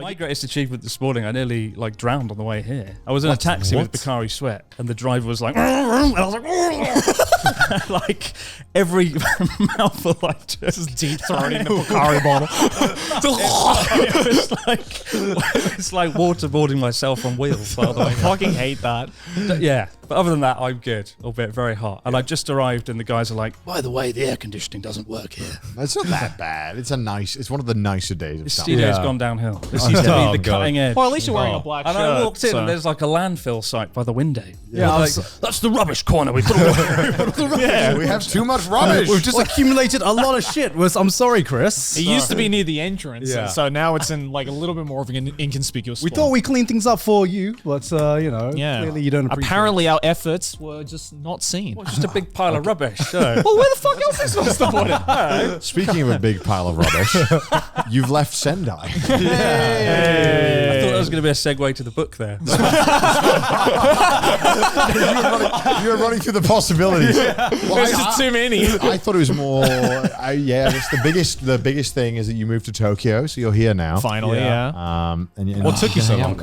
My greatest achievement this morning, I nearly like drowned on the way here. I was in a taxi with Bacardi Sweat, and the driver was like, and I was like, like every mouthful I took. This is deep throating the Bacardi bottle. It's like waterboarding myself on wheels. By the way, I fucking hate that. Yeah, but other than that, I'm good, albeit very hot. And I just arrived, and the guys are like, "By the way, the air conditioning doesn't work here." It's not that bad. It's one of the nicer days of The summer. studio's gone downhill. This used to be the cutting edge. Well, at least you're wearing a black shirt. And I walked in, so. and there's like a landfill site by the window. Yeah, like, that's the rubbish corner. We put all the Yeah, we have too much rubbish. We've just accumulated a lot of shit. I'm sorry, Chris. It used to be near the entrance, Yeah. so now it's in like a little bit more of an inconspicuous We spot. thought we cleaned things up for you, but clearly you don't appreciate Apparently our efforts were just not seen. Well, just a big pile of rubbish. So. Well, where the fuck else is supposed to put it? Speaking of a big pile of rubbish, you've left Sendai. I thought that was going to be a segue to the book there. you were running through the possibilities. Well, There's just too many. I thought it was more. Just the biggest thing is that you moved to Tokyo, so you're here now. Finally, yeah. And What took you so long?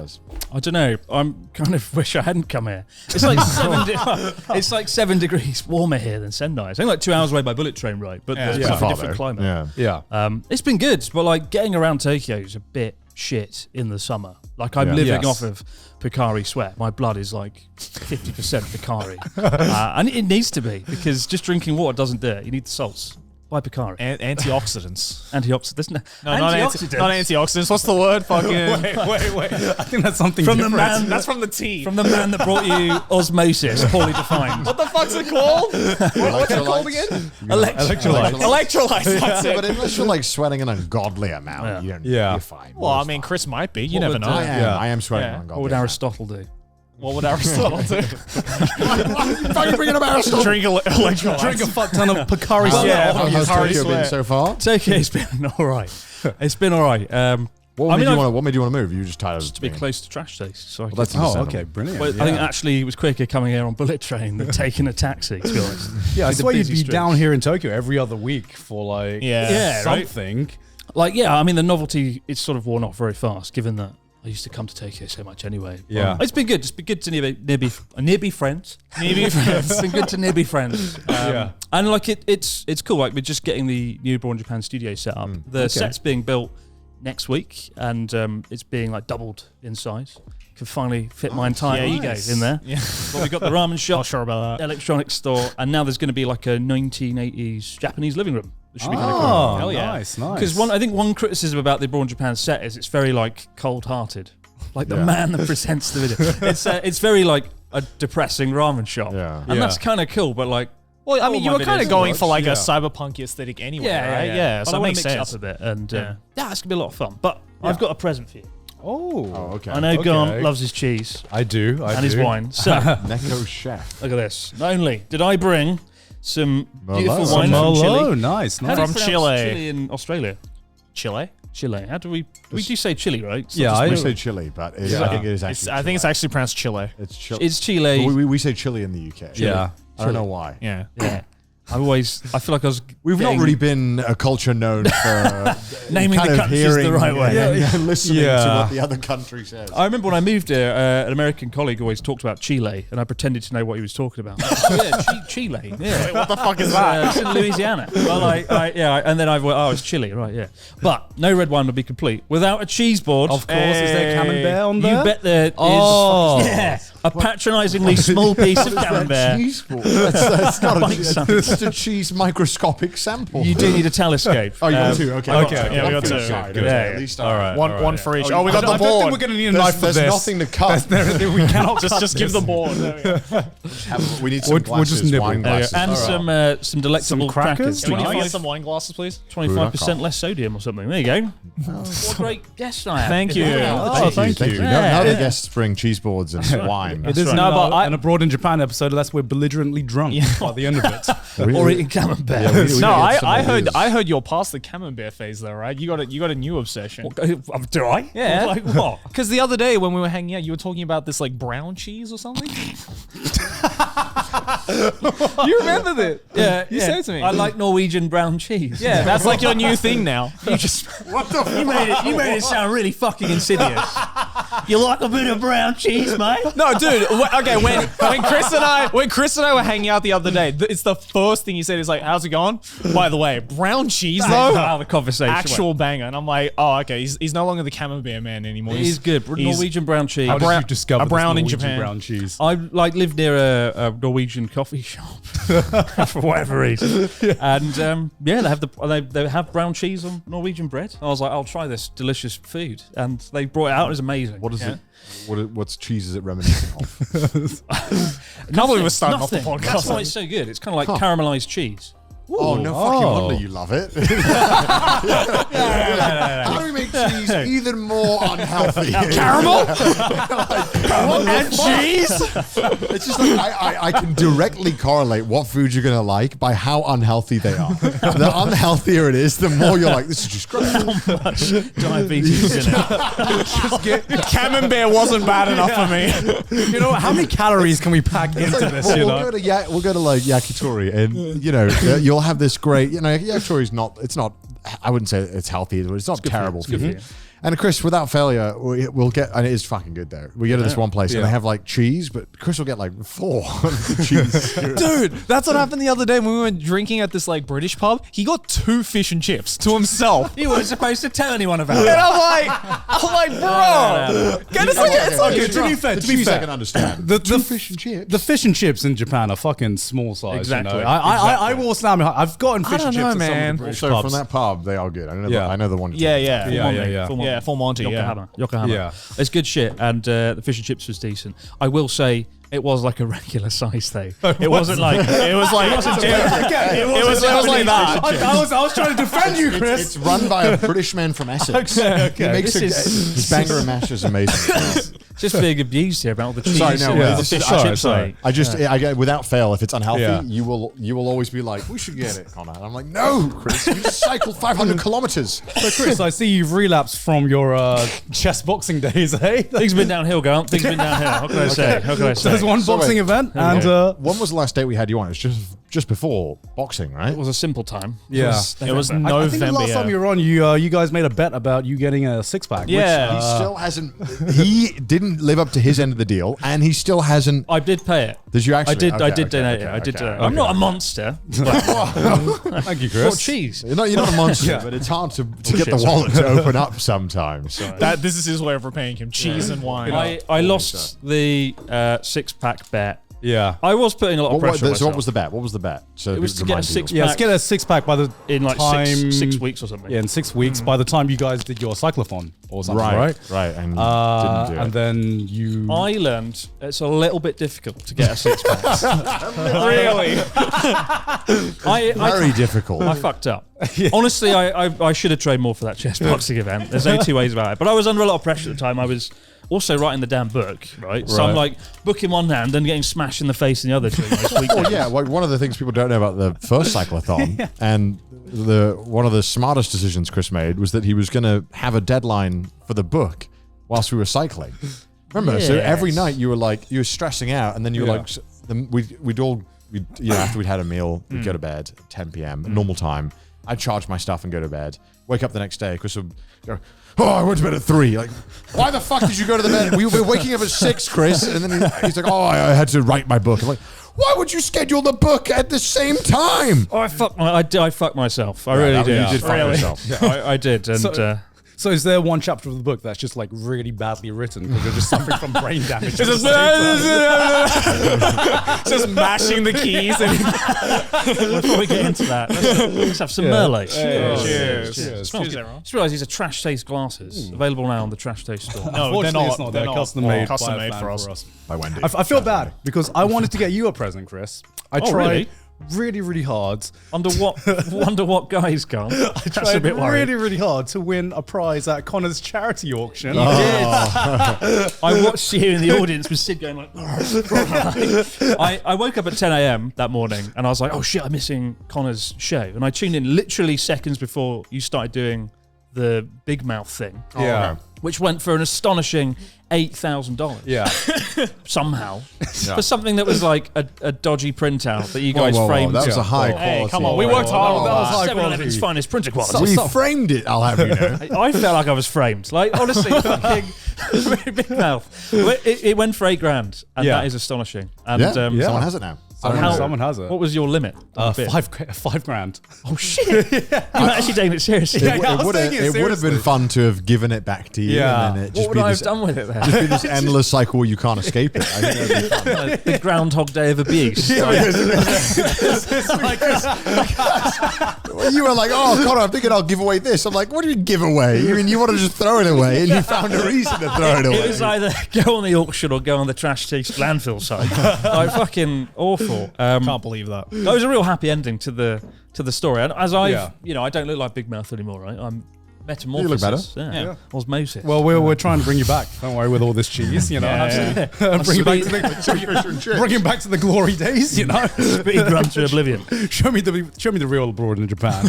I don't know. I'm kind of wish I hadn't come here. It's like it's like 7 degrees warmer here than Sendai. It's only like 2 hours away by bullet train ride, but it's Yeah. a different climate. Yeah. It's been good, but like getting around Tokyo is a bit shit in the summer. Like I'm living off of Picari Sweat. My blood is like 50% Picari, and it needs to be because just drinking water doesn't do it. You need the salts. Buy Picari. Antioxidants. Antioxidants. No, not antioxidants. What's the word? Fucking. Wait. I think that's something From different. the man. That's from the tea. From the man that brought you osmosis, poorly defined. What the fuck's it called? What's it called again? Electrolytes. That's it. But unless you're like sweating an ungodly amount, you're fine. Well, I mean, Chris might be. You never know. I am sweating Yeah. an ungodly What would amount. Aristotle do? What would Aristotle do? Why are you bringing up Aristotle? Drink electrolytes. Drink a fuck ton of Picari Well, Sweat. yeah. How's Picari Tokyo been Sweat. so far? Tokyo's been all right. It's been all right. What made you want to move? You were just tired of to be close to Trash Taste. So I could- that's Okay, brilliant. But I think actually it was quicker coming here on bullet train than taking a taxi, to be honest. I Like the swear you'd busy be streets. down here in Tokyo every other week for like Yeah, right? something. Like, yeah, I mean, the novelty, it's sort of worn off very fast, given that I used to come to Tokyo so much anyway. Yeah. It's been good. It's been good to near be friends. It's been good to near be friends. And like it's cool. Like we're just getting the new Brawn Japan studio set up. The set's being built next week, and it's being like doubled in size. Can finally fit my entire ego in there. Yeah. But we got the ramen shop, Not sure about that. electronics store, and now there's going to be like a 1980s Japanese living room. It should be kind of cool. Oh, Hell yeah. nice. Because I think one criticism about the Brawn Japan set is it's very like cold-hearted, like the man that presents the video. It's very like a depressing ramen shop, and that's kind of cool. But like, Well, I mean, you my were kind of videos going watch, for like a cyberpunk aesthetic anyway, right? Yeah, But so I it want makes to mix sense. it up a bit, and it's gonna be a lot of fun. But I've got a present for you. Oh, okay. I know Garnt loves his cheese I do. and his wine. So Neko Chef. look at this. Not only did I bring some beautiful Merlot. wine from Chile. Oh, nice. How do you From pronounce Chile. Chile in Australia. Chile? Chile. How do we do say Chile, right? It's Yeah, not just We me. say Chile, but I think it is actually. I think it's actually pronounced Chile. It's Chile. It's Chile. We say Chile in the UK. Yeah. I don't know why. Yeah. Yeah. I feel like I was. We've not getting- really been a culture known for Naming kind the of countries the hearing right way. and listening to Yeah. what the other country says. I remember when I moved here, an American colleague always talked about Chile, and I pretended to know what he was talking about. Chile. Yeah. What the fuck is that? It's in Louisiana. Well, and then I went, oh, it's Chile, right? Yeah. But no red wine would be complete without a cheese board. Of course, is there camembert on there? You bet there is. Oh. Yeah. A patronisingly small piece of camembert. Cheese ball. That's not Like a something. it's a cheese microscopic sample. You do need a telescope. Oh, you got two. Okay. Yeah, we got two. Good. Yeah, At yeah. least All right. One for each. Oh, Oh, we got I the don't think board. we're going to need a knife for There's this. nothing to cut. We cannot cut Just give this. the board. We need some We'll glasses, just nibble. wine There you glasses. go. And some delectable Some crackers? Can we Nice. get some wine glasses, please? 25% less sodium or something. There you go. What a great guest I have. Thank you. Oh, thank you. Now the guests bring cheese boards and wine. It is right. No, but an Abroad in Japan episode unless we're belligerently drunk by the end of it. Or eating camembert. Yeah, we No, need some I of heard these. you're past the camembert phase though, right? You got a new obsession. Do I? Yeah. Like what? Because the other day when we were hanging out, you were talking about this like brown cheese or something. You remember that? Yeah, You said it to me. I like Norwegian brown cheese. Yeah, that's like your new thing now. You just you made it sound really fucking insidious. You like a bit of brown cheese, mate? No, dude. Okay, when Chris and I were hanging out the other day, it's the first thing he said is like, "How's it going?" By the way, brown cheese though. How the conversation Actual went. banger, and I'm like, oh, okay. He's no longer the camembert man anymore. He's good. Norwegian brown cheese. How did you discover a brown this in Norwegian Japan. brown cheese? I live near a Norwegian coffee shop for whatever reason, and they have brown cheese on Norwegian bread. I was like, I'll try this delicious food, and they brought it out. It was amazing. What is it? What's cheese is it reminiscing of? I can't believe we're starting off the Nothing. podcast. That's why it's so good. It's kind of like caramelized cheese. Oh, no fucking wonder you love it. How do we make cheese even more unhealthy? Caramel and cheese. It's just like I can directly correlate what food you're going to like by how unhealthy they are. The unhealthier it is, the more you're like, this is just great. How much diabetes in it? Camembert wasn't bad enough for me. You know, how many calories can we pack into this? You know? We'll go to like yakitori, and you know you'll have this great. You know, yakitori's not. It's not. I wouldn't say it's healthy. It's not terrible for you. And Chris, without failure, we'll get, and it is fucking good there. We go to this one place and they have like cheese, but Chris will get like 4 cheese. Dude, that's what happened the other day when we went drinking at this like British pub. He got 2 fish and chips to himself. You weren't supposed to tell anyone about it. And I'm like, bro. It's like Okay, to be fair, the to be cheese fair. I can understand. The fish and chips. The fish and chips in Japan are fucking small size. Exactly. You know? I will slam it. I've gotten fish don't and chips know, at some man. of the British So pubs. from that pub, they are good. I know. Yeah. I know the one. you're Yeah, talking yeah. Yeah. Full Monty, yeah. Yokohama. Yeah. It's good shit, and the fish and chips was decent. I will say it was like a regular size though. It wasn't like it was like it wasn't like that. I was trying to defend you, Chris. It's run by a British man from Essex. Okay. He makes This his banger and mash is amazing. just being abused here about all the cheese. Sorry, no, and yeah. the This is- fish and chips. sorry. I get without fail. If it's unhealthy, Yeah. you will always be like, we should get it, Connor. And I'm like, no, Chris, you just cycled 500 kilometers. So, Chris, I see you've relapsed from your chess boxing days, eh? Things have been downhill, Grant. Things have been downhill. How can I say? How can I say? There's one So boxing wait. event, and When was the last date we had you on? It was just before boxing, right? It was a simple time. Yeah. It was I think the November. last time you were on, you guys made a bet about you getting a 6-pack. Yeah. He still hasn't. He didn't live up to his end of the deal, and he still hasn't. I did pay it. Did you actually? I did. I Okay, did okay, donate okay, it. I did. okay, donate it. I'm not a monster. Thank you, Chris. What cheese? You're not a monster, Yeah. but it's hard to get the wallet to open up sometimes. This is his way of repaying him. Cheese and wine. I lost the 6-pack bet. Yeah. I was putting a lot of pressure on So what myself. was the bet? What was the bet? So It was to get a 6-pack Yeah, let's get a 6-pack by the in like time... 6 weeks or something. Yeah, in 6 weeks, by the time you guys did your cyclothon or something, right? Right, and didn't do it. And then you... I learned it's a little bit difficult to get a 6-pack. Really? Very difficult. I fucked up. Honestly, I should have trained more for that chess boxing event. There's no 2 ways about it. But I was under a lot of pressure at the time. I was also writing the damn book, right? So I'm like book in one hand and getting smashed in the face in the other during this weekend. Well, yeah. Like one of the things people don't know about the first cyclothon, and one of the smartest decisions Chris made was that he was going to have a deadline for the book whilst we were cycling. Remember? So every night you were stressing out, and then you were like, after we'd had a meal, we'd go to bed at 10 p.m. normal time. I'd charge my stuff and go to bed. Wake up the next day, Chris would go, oh, I went to bed at 3. Like, why the fuck did you go to the bed? We were waking up at 6, Chris. And then he's like, oh, I had to write my book. I'm like, why would you schedule the book at the same time? Oh, I fucked myself. I really did. You did fuck yourself. Yeah, I did. And So is there one chapter of the book that's just like really badly written because you're just suffering from brain damage? Just mashing the keys. And before we get into that, let's have some Merlot. Cheers. Cheers. Cheers, everyone. Just realised these are Trash Taste glasses available now on the Trash Taste store. No, they're not. It's not. They're custom made. Custom by a made fan for us. By Wendy. I feel bad because I wanted to get you a present, Chris. I tried really? really, really hard. Wonder what guys can't. That's a Tried bit worrying. really hard to win a prize at Connor's charity auction. I watched you in the audience with Sid going like, I woke up at 10 a.m. that morning and I was like, oh shit, I'm missing Connor's show. And I tuned in literally seconds before you started doing the big mouth thing. Yeah. which went for an astonishing $8,000. Yeah. Somehow. For something that was like a dodgy printout that you guys Whoa, framed. that was a high Hey, quality. come on, we worked hard. That was high 7-Eleven's quality. finest printer quality. We framed it, I'll have you know. I felt like I was framed. Like, honestly, fucking big mouth. It went for $8,000, and Yeah. that is astonishing. And Yeah, Yeah. someone has it now. Someone has it. what was your limit? on the bid? $5,000. Oh shit! You're actually taking it seriously. Yeah, I was taking it It would have been seriously. fun to have given it back to you, Yeah. and then it What just would be I have this, done with it then? just be this endless cycle where you can't escape it. I think that'd be fun. The Groundhog Day of abuse. Well, you were like, "Oh, God, I'm thinking I'll give away this." I'm like, "What do you mean give away? You mean you want to just throw it away?" And you found a reason to throw it away. It was either go on the auction or go on the trash taste landfill site. Like fucking awful. Can't believe that. That was a real happy ending to the story. And as I've, Yeah. I don't look like Big Mouth anymore, right? I'm metamorphosis. You look better. Yeah. Osmosis. Well, we're trying to bring you back. Don't worry with all this cheese, you know. Bring him back to the glory days, you know. Speed run to oblivion. show me the real abroad in Japan.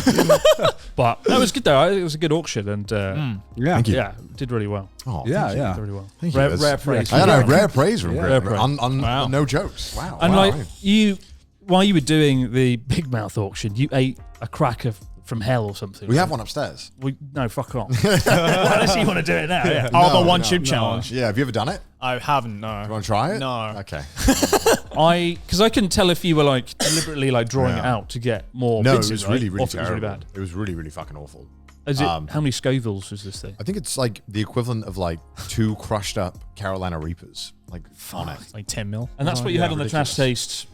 But that was good though. It was a good auction and Yeah. Thank you. yeah, did really well. Oh, Yeah, Did yeah. really well. Thank you. Rare, That's- rare praise. I had a rare praise from Rare Greg. praise. No jokes. Wow. And wow. like while you were doing the Big Mouth auction, you ate a cracker from hell or something. We have one upstairs. No, fuck off. Unless you want to do it now. Yeah. Oh, the No, one no, chip no. challenge. Yeah, have you ever done it? I haven't, no. You want to try it? No. Okay. Because I couldn't tell if you were like deliberately like drawing it Yeah. out to get more. No, bits it was in, right? really, really Or if it was terrible. really bad. It was really, really fucking awful. Is it, how many Scovilles was this thing? I think it's like the equivalent of like 2 crushed up Carolina Reapers, like on it. Like 10 mil. And that's what you had on the Trash Taste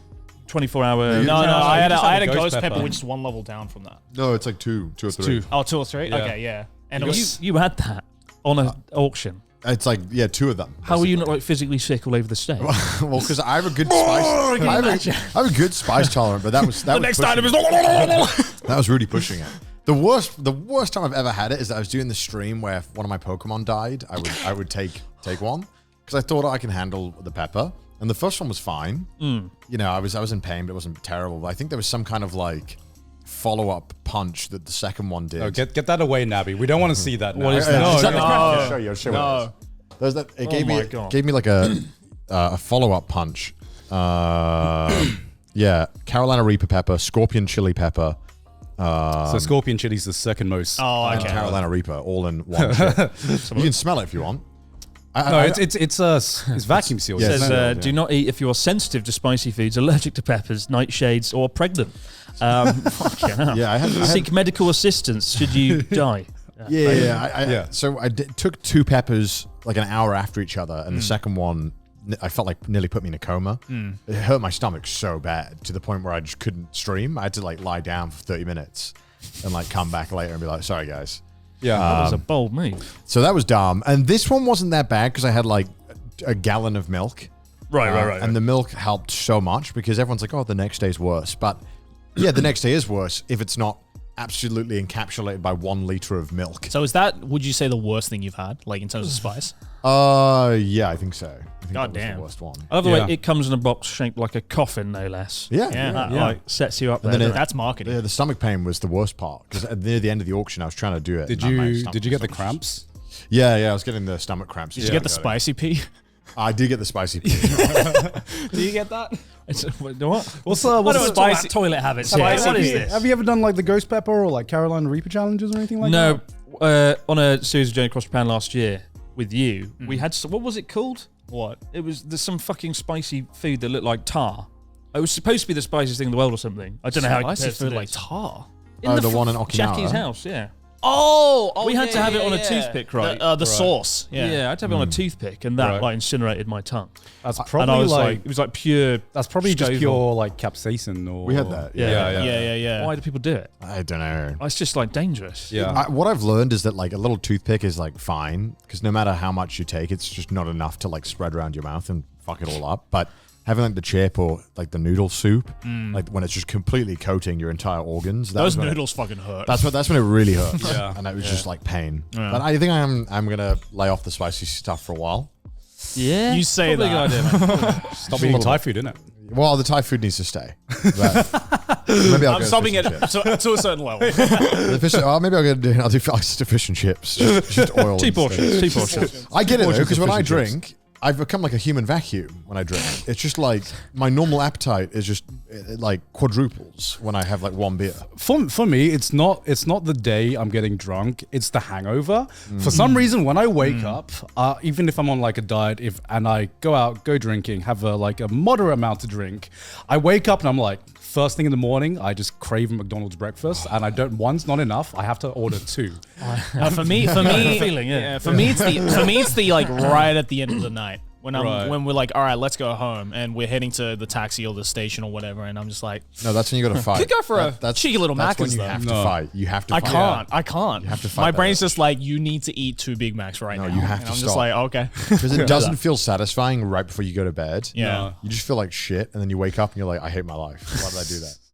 24-hour. you- No, No, I had just a had a ghost ghost pepper, pepper. which is one level down from that. No, it's like 2 or 3. two. Oh, 2 or 3? Yeah. Okay, yeah. And it was... You had that on an auction. It's like 2 of them. How were you not like physically sick all over the stage? Well, because I have a good spice. I have a good spice tolerance, but that was The next item is... that was really pushing it. The worst time I've ever had it is that I was doing the stream where if one of my Pokemon died, I would take one because I thought I can handle the pepper. And the first one was fine. You know, I was in pain, but it wasn't terrible. But I think there was some kind of like follow-up punch that the second one did. Oh, get that away, Nabby. We don't want to see that now. What is that? No, Is that no, the I'll cracker? show you. I'll show you No. what it is. There's that. It gave my me God. gave me like a follow-up punch. Yeah, Carolina Reaper pepper, Scorpion chili pepper, So Scorpion chili's the second most. Oh, and okay. Carolina Reaper all in one chip. You can smell it if you want. No, it's vacuum sealed. Yeah, It it's says, no, do not eat if you are sensitive to spicy foods, allergic to peppers, nightshades, or pregnant. Fucking hell. Yeah, I had Seek medical assistance should you die. Yeah. So I took 2 peppers like an hour after each other, and the second one, I felt like nearly put me in a coma. It hurt my stomach so bad to the point where I just couldn't stream. I had to like lie down for 30 minutes and like come back later and be like, "Sorry, guys." Yeah. That was a bold move. So that was dumb. And this one wasn't that bad because I had like a gallon of milk. Right. And the milk helped so much because everyone's like, "Oh, the next day's worse." But yeah, the next day is worse if it's not absolutely encapsulated by 1 liter of milk. So is that, would you say, the worst thing you've had, like in terms of spice? Yeah, I think so. I think God that was damn. the worst one. I love the Yeah. way it comes in a box shaped like a coffin, no less. Yeah. Yeah. Like sets you up And there. then doesn't it? That's marketing. Yeah, the stomach pain was the worst part because near the end of the auction, I was trying to do it. Did and my you stomach get the was- cramps? Yeah, I was getting the stomach cramps. Did you get the spicy pea? I did get the spicy. Do you get that? What? What's I don't want to talk spicy? about toilet habits here. Spicy What is pea. this? Have you ever done like the ghost pepper or like Carolina Reaper challenges or anything like No, that? on a series of Journey Across Japan last year with you, we had some, what was it called? What? It was there's some fucking spicy food that looked like tar. It was supposed to be the spiciest thing in the world or something. I don't know how it Spicy compares to food like this. tar. Oh, the one in Okinawa. Jackie's house, yeah. Oh, We had to have it on a toothpick, right? The sauce. Yeah, I had to have it on a toothpick, and that Right. like incinerated my tongue. That's And I probably was like it was like pure. that's probably just Scoville. pure like capsaicin or We had that. Yeah. Why do people do it? I don't know. It's just like dangerous. Yeah. What I've learned is that like a little toothpick is like fine because no matter how much you take, it's just not enough to like spread around your mouth and fuck it all up. But having like the chip or like the noodle soup, like when it's just completely coating your entire organs, Those noodles fucking hurt. That's when it really hurts. Yeah. And it was just like pain. But I think I'm gonna lay off the spicy stuff for a while. Yeah, You say probably that. a good idea, man. Stop eating Thai food, innit? Well, the Thai food needs to stay. But Maybe I'll I'm go stopping fish it and chips. to a certain level. Maybe I'll do fish and chips. Just oil. Two portions. instead. Two portions. I get it though, portions because of when I fish and chips. drink, I've become like a human vacuum when I drink. It's just like my normal appetite is just it like quadruples when I have like one beer. For me, it's not the day I'm getting drunk. It's the hangover. For some reason, when I wake up, even if I'm on like a diet, and I go drinking, have a moderate amount to drink, I wake up and I'm like, first thing in the morning, I just crave a McDonald's breakfast, and I don't. One's not enough. I have to order two. For me, feeling, yeah. For me, it's the like right at the end of the night when Right. when we're like, all right, let's go home, and we're heading to the taxi or the station or whatever, and I'm just like, No, that's when you got to fight. could go for a cheeky little That's when Macca's, you though. have to No. fight. You have to. I fight. can't. You have to fight My that brain's urge. just like, you need to eat 2 Big Macs right No, now. you have and to I'm stop. just like, okay. Because it doesn't feel satisfying right before you go to bed. Yeah. You just feel like shit, and then you wake up and you're like, I hate my life. Why did I do that?